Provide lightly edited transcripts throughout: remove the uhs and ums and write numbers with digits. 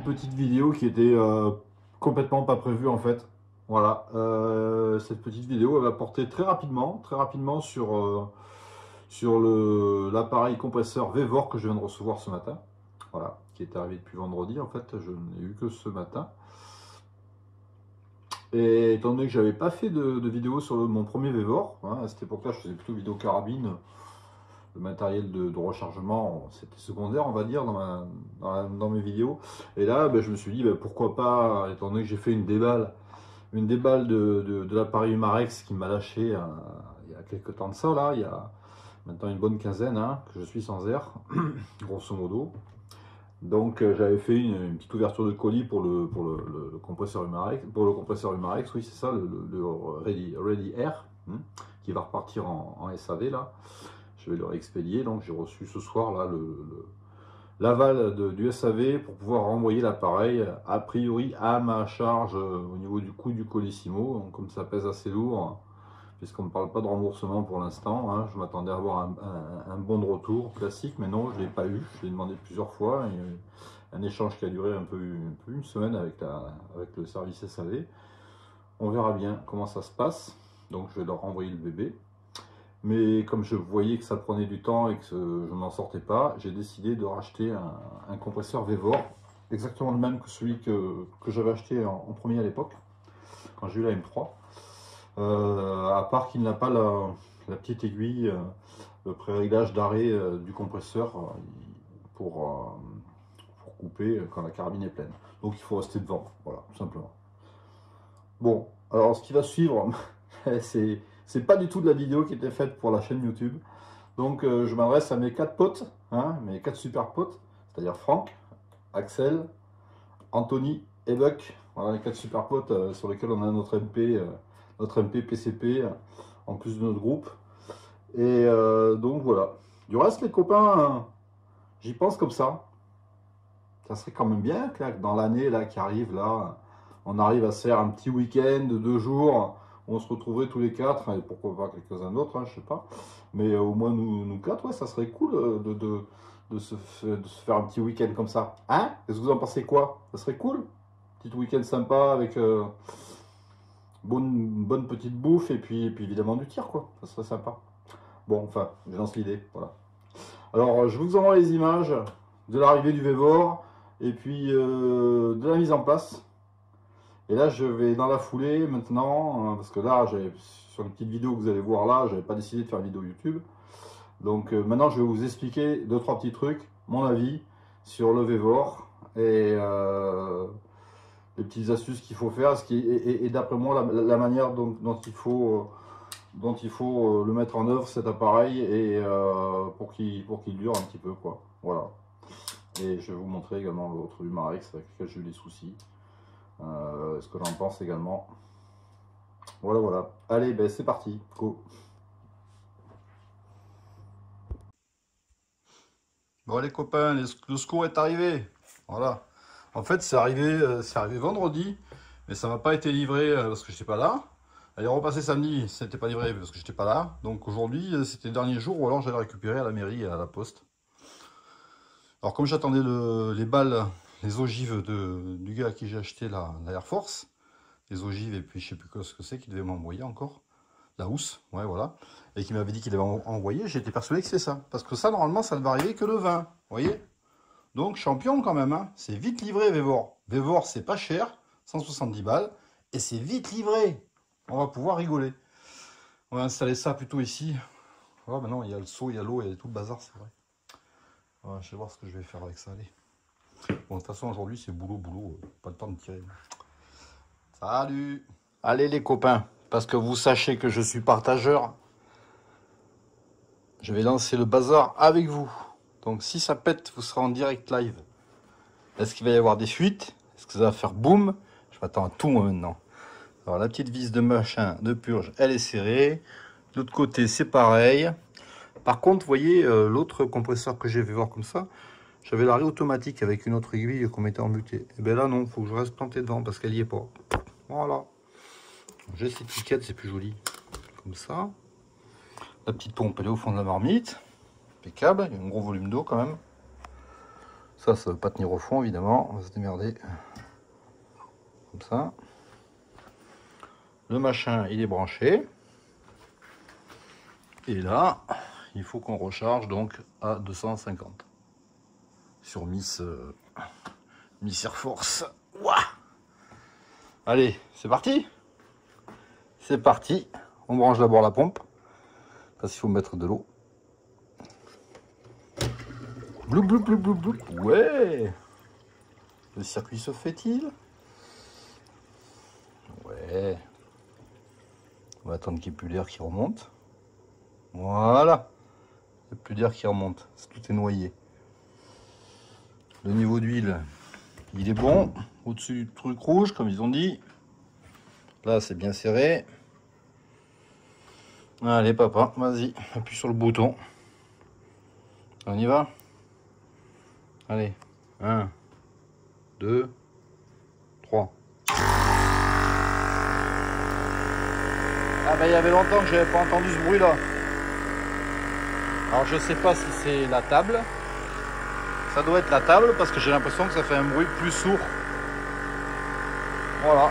petite vidéo qui était complètement pas prévue en fait. Voilà, cette petite vidéo elle va porter très rapidement sur l'appareil compresseur Vevor que je viens de recevoir ce matin. Voilà, qui est arrivé depuis vendredi en fait, je n'ai eu que ce matin. Et étant donné que j'avais pas fait de vidéo sur mon premier Vevor, hein, à cette époque-là je faisais plutôt vidéo carabine, le matériel de rechargement, c'était secondaire, on va dire, dans mes vidéos. Et là, ben, je me suis dit, ben, pourquoi pas, étant donné que j'ai fait une déballe de l'appareil Humarex qui m'a lâché il y a quelques temps de ça, là, il y a maintenant une bonne quinzaine, hein, que je suis sans air, grosso modo. Donc j'avais fait une petite ouverture de colis pour le compresseur Humarex, oui c'est ça, le Ready Air, qui va repartir en SAV là. Je vais le réexpédier, donc j'ai reçu ce soir là l'aval du SAV pour pouvoir renvoyer l'appareil a priori à ma charge au niveau du coût du Colissimo. Donc, comme ça pèse assez lourd, puisqu'on ne parle pas de remboursement pour l'instant, hein, je m'attendais à avoir un bon de retour classique, mais non, je ne l'ai pas eu. Je l'ai demandé plusieurs fois. Il y a eu un échange qui a duré un peu une semaine avec le service SAV. On verra bien comment ça se passe. Donc je vais leur renvoyer le bébé. Mais comme je voyais que ça prenait du temps et que je n'en sortais pas, j'ai décidé de racheter un compresseur Vevor, exactement le même que celui que j'avais acheté en premier à l'époque, quand j'ai eu la M3. À part qu'il n'a pas la petite aiguille, le pré-réglage d'arrêt du compresseur pour couper quand la carabine est pleine. Donc il faut rester devant, voilà, tout simplement. Bon, alors ce qui va suivre, c'est pas du tout de la vidéo qui était faite pour la chaîne YouTube. Donc je m'adresse à mes 4 potes, hein, mes 4 super potes, c'est-à-dire Franck, Axel, Anthony et Buck. Voilà les 4 super potes sur lesquels on a notre MP PCP, en plus de notre groupe. Et donc voilà. Du reste les copains, j'y pense comme ça. Ça serait quand même bien que là, dans l'année là qui arrive là, on arrive à se faire un petit week-end de 2 jours où on se retrouverait tous les 4, et pourquoi pas quelques-uns d'autres, hein, je sais pas. Mais au moins nous 4, ouais, ça serait cool de se faire un petit week-end comme ça. Hein? Est-ce que vous en pensez quoi? Ça serait cool? Petit week-end sympa avec bonne petite bouffe et puis évidemment du tir, quoi. Ça serait sympa. Bon, enfin, je lance l'idée, voilà. Alors, je vous envoie les images de l'arrivée du Vevor et puis de la mise en place. Et là, je vais dans la foulée maintenant, parce que là, sur les petites vidéos que vous allez voir là, j'avais pas décidé de faire une vidéo YouTube. Donc maintenant, je vais vous expliquer 2-3 petits trucs, mon avis sur le Vevor et les petites astuces qu'il faut faire, et d'après moi, la manière dont il faut le mettre en œuvre, cet appareil, et pour qu'il dure un petit peu, quoi. Voilà. Et je vais vous montrer également l'autre Humarex avec lequel j'ai eu des soucis. Ce que j'en pense également. Voilà, voilà. Allez, ben c'est parti. Go. Bon les copains, le secours est arrivé. Voilà. En fait, c'est arrivé vendredi, mais ça m'a pas été livré parce que j'étais pas là. Elle est repassée samedi, c'était pas livré parce que j'étais pas là. Donc aujourd'hui, c'était le dernier jour, ou alors j'allais récupérer à la mairie, à la poste. Alors comme j'attendais les balles, les ogives du gars à qui j'ai acheté la Air Force, les ogives et puis je sais plus ce que c'est qu'il devait m'envoyer encore, la housse, ouais voilà, et qui m'avait dit qu'il avait envoyé, j'étais persuadé que c'est ça. Parce que ça, normalement, ça ne va arriver que le 20, vous voyez. Donc champion quand même, hein. C'est vite livré Vevor. Vevor, c'est pas cher, 170 balles, et c'est vite livré. On va pouvoir rigoler. On va installer ça plutôt ici. Oh, maintenant, il y a le seau, il y a l'eau, il y a tout le bazar, c'est vrai. Ouais, je vais voir ce que je vais faire avec ça, allez. Bon, de toute façon, aujourd'hui, c'est boulot, pas le temps de tirer. Salut! Allez les copains, parce que vous sachez que je suis partageur, je vais lancer le bazar avec vous. Donc si ça pète, vous serez en direct live. Est-ce qu'il va y avoir des fuites? Est-ce que ça va faire boum? Je m'attends à tout moi maintenant. Alors la petite vis de machin, de purge, elle est serrée. De l'autre côté, c'est pareil. Par contre, vous voyez, l'autre compresseur que j'ai vu voir comme ça, j'avais l'arrêt automatique avec une autre aiguille qu'on mettait en muté. Et bien là, non, il faut que je reste planté devant parce qu'elle n'y est pas. Voilà. J'ai cette étiquette, c'est plus joli. Comme ça. La petite pompe, elle est au fond de la marmite. Impeccable, il y a un gros volume d'eau quand même. Ça veut pas tenir au fond, évidemment. On va se démerder. Comme ça. Le machin, il est branché. Et là, il faut qu'on recharge donc à 250. Sur Miss Air Force. Ouah. Allez, c'est parti. C'est parti. On branche d'abord la pompe. Parce qu'il faut mettre de l'eau. Bloup, bloup, bloup, bloup, bloup. Ouais. Le circuit se fait-il? Ouais. On va attendre qu'il n'y ait plus d'air qui remonte. Voilà. Il n'y a plus d'air qui remonte. Tout est noyé. Le niveau d'huile, il est bon. Au-dessus du truc rouge, comme ils ont dit. Là, c'est bien serré. Allez, papa, vas-y. Appuie sur le bouton. On y va? Allez. 1, 2, 3. Ah ben il y avait longtemps que j'avais pas entendu ce bruit là. Alors je sais pas si c'est la table. Ça doit être la table parce que j'ai l'impression que ça fait un bruit plus sourd. Voilà.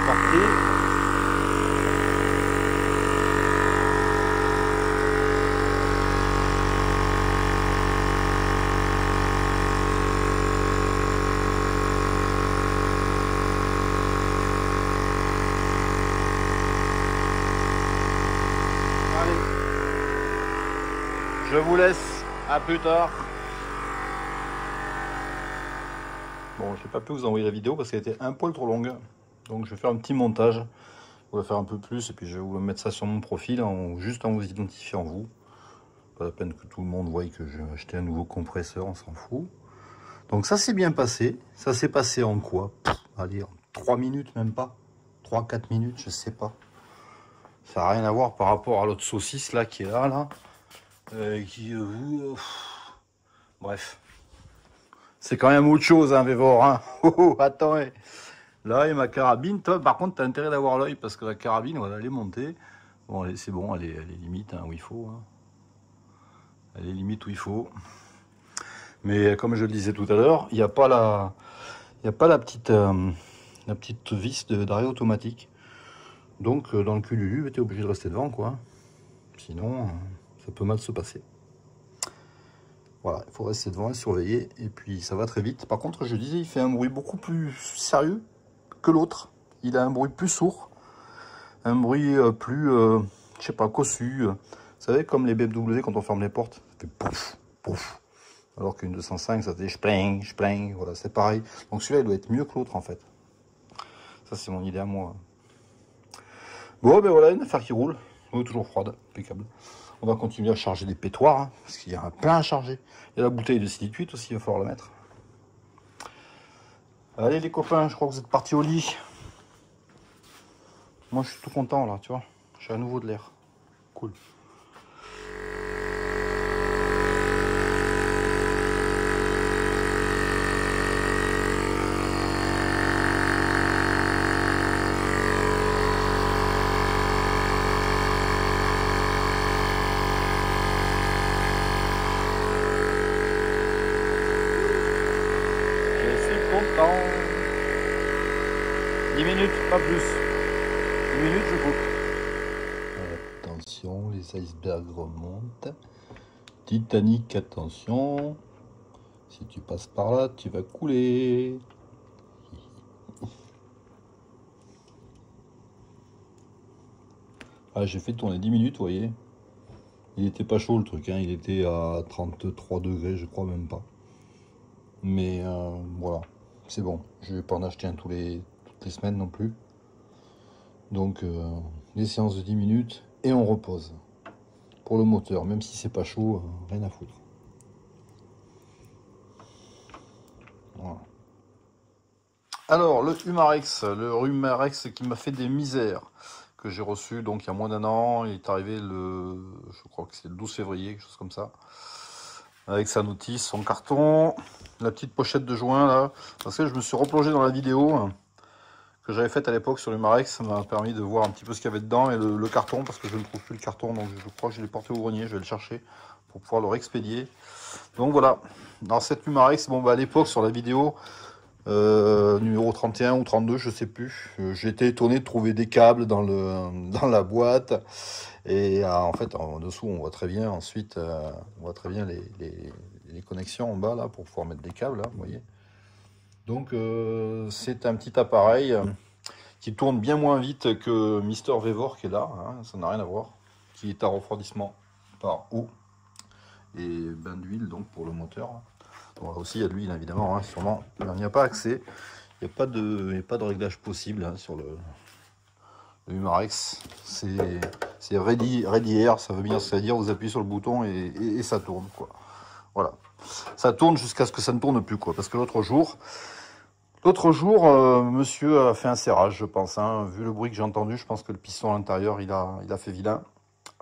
Parti. Je vous laisse, à plus tard. Bon, j'ai pas pu vous envoyer la vidéo parce qu'elle était un poil trop longue. Donc je vais faire un petit montage. On va faire un peu plus et puis je vais vous mettre ça sur mon profil, juste en vous identifiant vous. Pas la peine que tout le monde voie que j'ai acheté un nouveau compresseur, on s'en fout. Donc ça s'est bien passé. Ça s'est passé en quoi? Allez, en 3 minutes même pas. 3-4 minutes, je sais pas. Ça n'a rien à voir par rapport à l'autre saucisse là qui est là. Bref. C'est quand même autre chose, hein, Vévor. Hein. Oh, attends. Là, et ma carabine, toi, par contre, tu as intérêt d'avoir l'œil parce que la carabine, voilà, elle est montée. Bon, c'est bon, elle est limite hein, où il faut. Hein. Elle est limite où il faut. Mais comme je le disais tout à l'heure, il n'y a pas la petite vis d'arrêt automatique. Donc, dans le cul du Lulu, tu es obligé de rester devant, quoi. Sinon, ça peut mal se passer. Voilà, il faut rester devant et surveiller. Et puis, ça va très vite. Par contre, je disais, il fait un bruit beaucoup plus sérieux que l'autre. Il a un bruit plus sourd. Un bruit plus, je sais pas, cossu. Vous savez, comme les BMW, quand on ferme les portes, ça fait pouf, pouf. Alors qu'une 205, ça fait je voilà, c'est pareil. Donc celui-là, il doit être mieux que l'autre, en fait. Ça, c'est mon idée à moi. Bon, ben voilà, une affaire qui roule. Elle est toujours froide, impeccable. On va continuer à charger des pétoires, hein, parce qu'il y a un plein à charger. Il y a la bouteille de 6 litres aussi, il va falloir la mettre. Allez les copains, je crois que vous êtes partis au lit. Moi, je suis tout content, là, tu vois. J'ai à nouveau de l'air. Cool. Je suis content. 10 minutes, pas plus. 10 minutes, je coupe. Attention, les icebergs remontent. Titanic, attention. Si tu passes par là, tu vas couler. Ah, j'ai fait tourner 10 minutes, vous voyez. Il était pas chaud le truc, hein. Il était à 33 degrés, je crois même pas. Mais voilà, c'est bon. Je vais pas en acheter un toutes les semaines non plus. Donc, les séances de 10 minutes et on repose. Pour le moteur, même si c'est pas chaud, rien à foutre. Voilà. Alors, le Humarex qui m'a fait des misères, que j'ai reçu donc il y a moins d'1 an. Il est arrivé je crois que c'est le 12 février, quelque chose comme ça. Avec sa notice, son carton, la petite pochette de joint là. Parce que je me suis replongé dans la vidéo que j'avais faite à l'époque sur l'Humarex. Ça m'a permis de voir un petit peu ce qu'il y avait dedans et le carton, parce que je ne trouve plus le carton, donc je crois que je l'ai porté au grenier, je vais le chercher pour pouvoir le réexpédier. Donc voilà, dans cette Humarex, bon bah à l'époque sur la vidéo numéro 31 ou 32, je sais plus, j'étais étonné de trouver des câbles dans la boîte. Et en fait, en dessous, on voit très bien ensuite, on voit très bien les connexions en bas là pour pouvoir mettre des câbles, là, vous voyez. Donc c'est un petit appareil qui tourne bien moins vite que Mister Vevor qui est là, hein, ça n'a rien à voir, qui est à refroidissement par eau et bain d'huile donc pour le moteur. Bon, là aussi il y a de l'huile évidemment, hein, sûrement, il n'y a pas accès, il n'y a pas de réglage possible hein, sur le Humarex. C'est ready air, ça veut bien se dire, vous appuyez sur le bouton et ça tourne quoi. Voilà, ça tourne jusqu'à ce que ça ne tourne plus quoi, parce que l'autre jour, monsieur a fait un serrage, je pense. Hein. Vu le bruit que j'ai entendu, je pense que le piston à l'intérieur, il a fait vilain.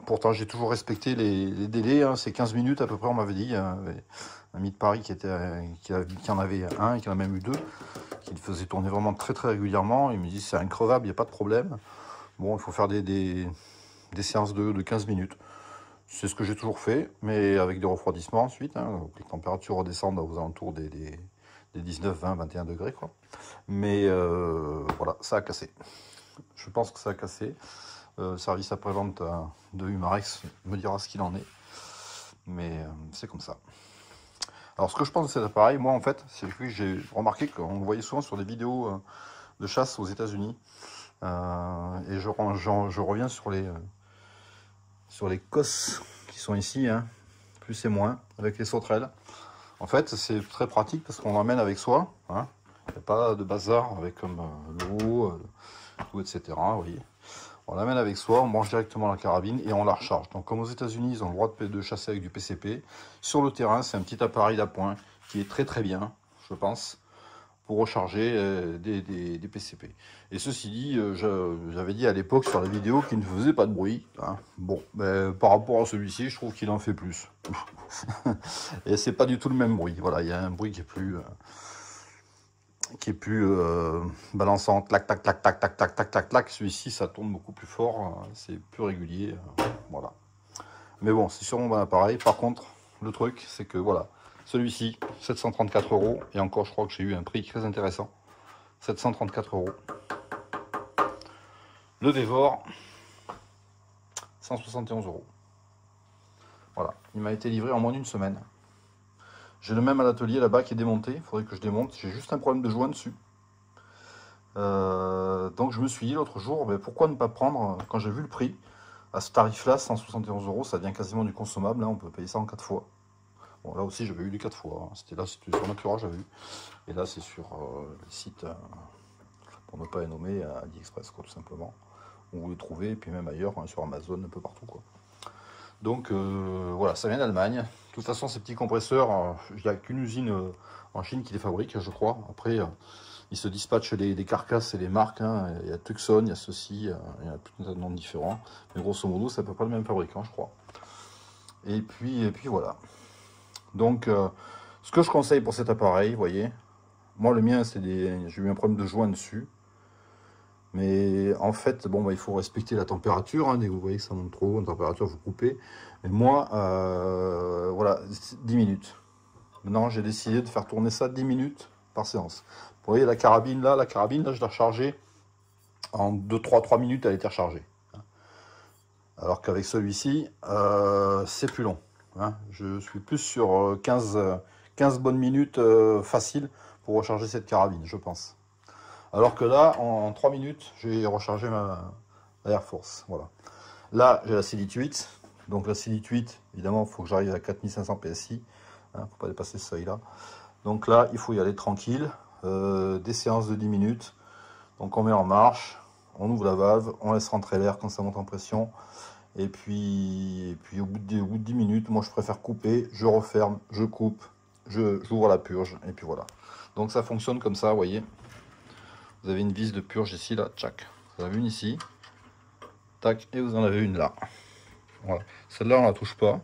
Pourtant, j'ai toujours respecté les délais. Hein. C'est 15 minutes à peu près, on m'avait dit. Hein. Un ami de Paris qui en avait un, et qui en a même eu deux, qui le faisait tourner vraiment très très régulièrement. Il me dit c'est increvable, il n'y a pas de problème. Bon, il faut faire des séances de 15 minutes. C'est ce que j'ai toujours fait, mais avec des refroidissements ensuite. Hein. Donc, les températures redescendent aux alentours des 19, 20, 21 degrés quoi. Mais voilà, ça a cassé. Je pense que ça a cassé. Service après-vente de Humarex me dira ce qu'il en est. Mais c'est comme ça. Alors ce que je pense de cet appareil, moi en fait, c'est que j'ai remarqué qu'on le voyait souvent sur des vidéos de chasse aux États-Unis. Et je reviens sur les COS qui sont ici, hein, plus et moins, avec les sauterelles. En fait, c'est très pratique parce qu'on l'emmène avec soi. Hein. Il n'y a pas de bazar avec comme l'eau, tout, etc. Vous voyez. On l'amène avec soi, on branche directement la carabine et on la recharge. Donc comme aux États-Unis, ils ont le droit de chasser avec du PCP. Sur le terrain, c'est un petit appareil d'appoint qui est très très bien, je pense, pour recharger des PCP. Et ceci dit, j'avais dit à l'époque sur la vidéo qu'il ne faisait pas de bruit. Hein. Bon, ben, par rapport à celui-ci, je trouve qu'il en fait plus. Et c'est pas du tout le même bruit. Voilà, il y a un bruit qui est plus balançant, clac, tac, tac, tac, tac, tac, tac, tac, tac. Celui-ci, ça tourne beaucoup plus fort, c'est plus régulier, voilà. Mais bon, c'est sûrement un bon appareil. Par contre, le truc, c'est que voilà, celui-ci, 734 €. Et encore, je crois que j'ai eu un prix très intéressant. 734 €. Le Vevor, 171 €. Voilà, il m'a été livré en moins d'une semaine. J'ai le même à l'atelier là-bas qui est démonté. Il faudrait que je démonte. J'ai juste un problème de joint dessus. Donc je me suis dit l'autre jour, mais pourquoi ne pas prendre, quand j'ai vu le prix, à ce tarif-là, 171 €, ça devient quasiment du consommable. Là, on peut payer ça en 4 fois. Bon, là aussi, j'avais eu du 4 fois. Hein. C'était sur Natura, j'avais eu. Et là, c'est sur les sites, pour ne pas les nommer, AliExpress, quoi, tout simplement. On vous les trouvez, et puis même ailleurs, hein, sur Amazon, un peu partout, quoi. Donc voilà, ça vient d'Allemagne. De toute façon, ces petits compresseurs, il n'y a qu'une usine en Chine qui les fabrique, je crois. Après, ils se dispatchent des carcasses et des marques. Hein. Il y a Tucson, il y a ceci, il y a tout un tas de noms différents. Mais grosso modo, c'est à peu près le même fabricant, je crois. Et puis voilà. Donc, ce que je conseille pour cet appareil, vous voyez, moi le mien, j'ai eu un problème de joint dessus. Mais en fait, bon, bah, il faut respecter la température. Hein, dès que vous voyez que ça monte trop haut, la température, vous coupez. Mais moi, voilà, 10 minutes. Maintenant, j'ai décidé de faire tourner ça 10 minutes par séance. Vous voyez la carabine, là, je l'ai rechargée en 3 minutes, elle était rechargée. Alors qu'avec celui-ci, c'est plus long. Hein. Je suis plus sur 15 bonnes minutes faciles pour recharger cette carabine, je pense. Alors que là, en 3 minutes, j'ai rechargé ma Air Force. Voilà. Là, j'ai la Silite 8. Donc la Silite 8, évidemment, il faut que j'arrive à 4500 PSI. Il ne faut pas dépasser ce seuil-là. Donc là, il faut y aller tranquille. Des séances de 10 minutes. Donc on met en marche, on ouvre la valve, on laisse rentrer l'air quand ça monte en pression. Et puis au bout de 10 minutes, moi je préfère couper, je referme, je coupe, j'ouvre la purge. Et puis voilà. Donc ça fonctionne comme ça, vous voyez. Vous avez une vis de purge ici, là, tchac. Vous en avez une ici, tac, et vous en avez une là. Voilà. Celle-là, on la touche pas.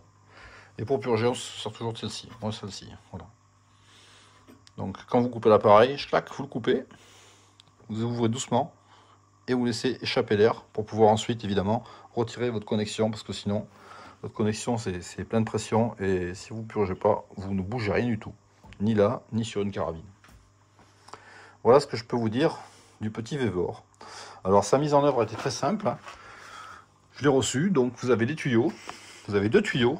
Et pour purger, on se sert toujours de celle-ci. Moi, celle-ci, voilà. Donc, quand vous coupez l'appareil, clac, vous le coupez. vous ouvrez doucement et vous laissez échapper l'air pour pouvoir ensuite, évidemment, retirer votre connexion, parce que sinon, votre connexion, c'est plein de pression, et si vous ne purgez pas, vous ne bougez rien du tout, ni là, ni sur une carabine. Voilà ce que je peux vous dire du petit Vévor. Alors, sa mise en œuvre a été très simple. Je l'ai reçu, donc vous avez des tuyaux, vous avez 2 tuyaux,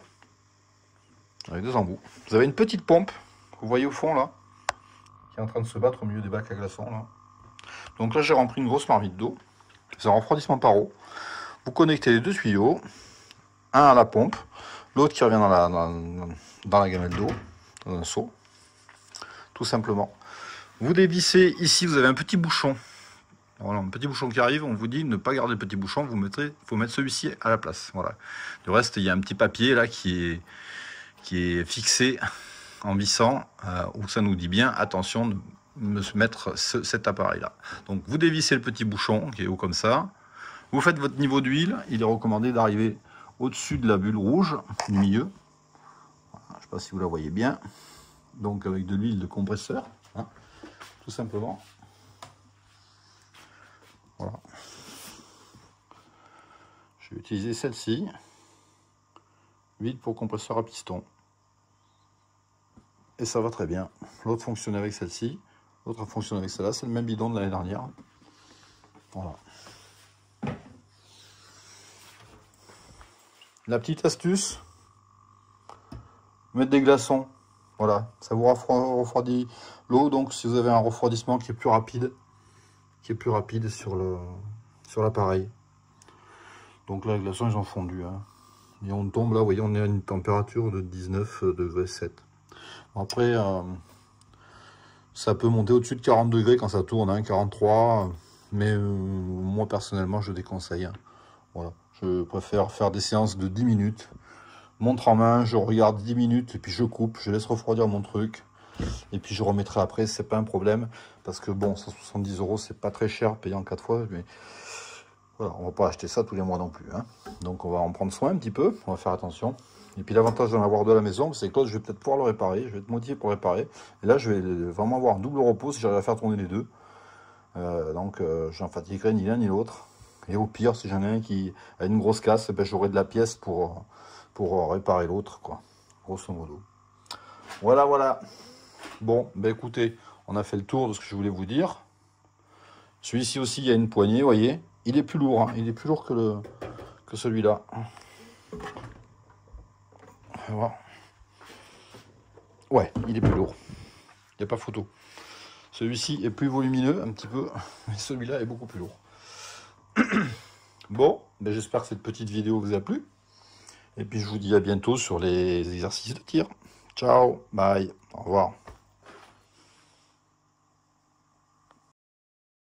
avec 2 embouts. Vous avez une petite pompe, vous voyez au fond, là, qui est en train de se battre au milieu des bacs à glaçons, là. Donc là, j'ai rempli une grosse marmite d'eau. C'est un refroidissement par eau. Vous connectez les 2 tuyaux, un à la pompe, l'autre qui revient dans la gamelle d'eau, dans un seau, tout simplement. Vous dévissez, ici vous avez un petit bouchon. Voilà, un petit bouchon qui arrive, on vous dit ne pas garder le petit bouchon, il faut mettre celui-ci à la place. Voilà. Du reste, il y a un petit papier là qui est fixé en vissant, où ça nous dit bien, attention de mettre cet appareil-là. Donc vous dévissez le petit bouchon qui est haut comme ça, vous faites votre niveau d'huile, il est recommandé d'arriver au-dessus de la bulle rouge du milieu. Voilà, je ne sais pas si vous la voyez bien, donc avec de l'huile de compresseur, hein, tout simplement. Voilà. Je vais utiliser celle-ci, huile pour compresseur à piston. Et ça va très bien. L'autre fonctionne avec celle-ci, l'autre fonctionne avec celle-là. C'est le même bidon de l'année dernière. Voilà. La petite astuce, mettre des glaçons. Voilà, ça vous refroidit l'eau. Donc si vous avez un refroidissement qui est plus rapide sur l'appareil. Donc là, les glaçons, ils ont fondu. Hein. Et on tombe là, vous voyez, on est à une température de 19,7 degrés. Après, ça peut monter au-dessus de 40 degrés quand ça tourne, hein, 43. Mais moi, personnellement, je déconseille. Hein. Voilà. Je préfère faire des séances de 10 minutes. Montre en main, je regarde 10 minutes et puis je coupe. Je laisse refroidir mon truc. Et puis je remettrai après, c'est pas un problème. Parce que bon, 170 €, c'est pas très cher, payant 4 fois. Mais voilà, on va pas acheter ça tous les mois non plus. Hein. Donc on va en prendre soin un petit peu. On va faire attention. Et puis l'avantage d'en avoir deux à la maison, c'est que l'autre, je vais peut-être pouvoir le réparer. Je vais être motivé pour réparer. Et là, je vais vraiment avoir un double repos si j'arrive à faire tourner les deux. Donc, j'en fatiguerai ni l'un ni l'autre. Et au pire, si j'en ai un qui a une grosse casse, ben, j'aurai de la pièce pour réparer l'autre, quoi. Grosso modo. Voilà, voilà. Bon, ben écoutez, on a fait le tour de ce que je voulais vous dire. Celui-ci aussi, il y a une poignée, vous voyez. Il est plus lourd, hein. Il est plus lourd que celui-là. Voilà. Ouais, il est plus lourd. Il n'y a pas photo. Celui-ci est plus volumineux, un petit peu, mais celui-là est beaucoup plus lourd. Bon, ben j'espère que cette petite vidéo vous a plu. Et puis je vous dis à bientôt sur les exercices de tir. Ciao, bye, au revoir.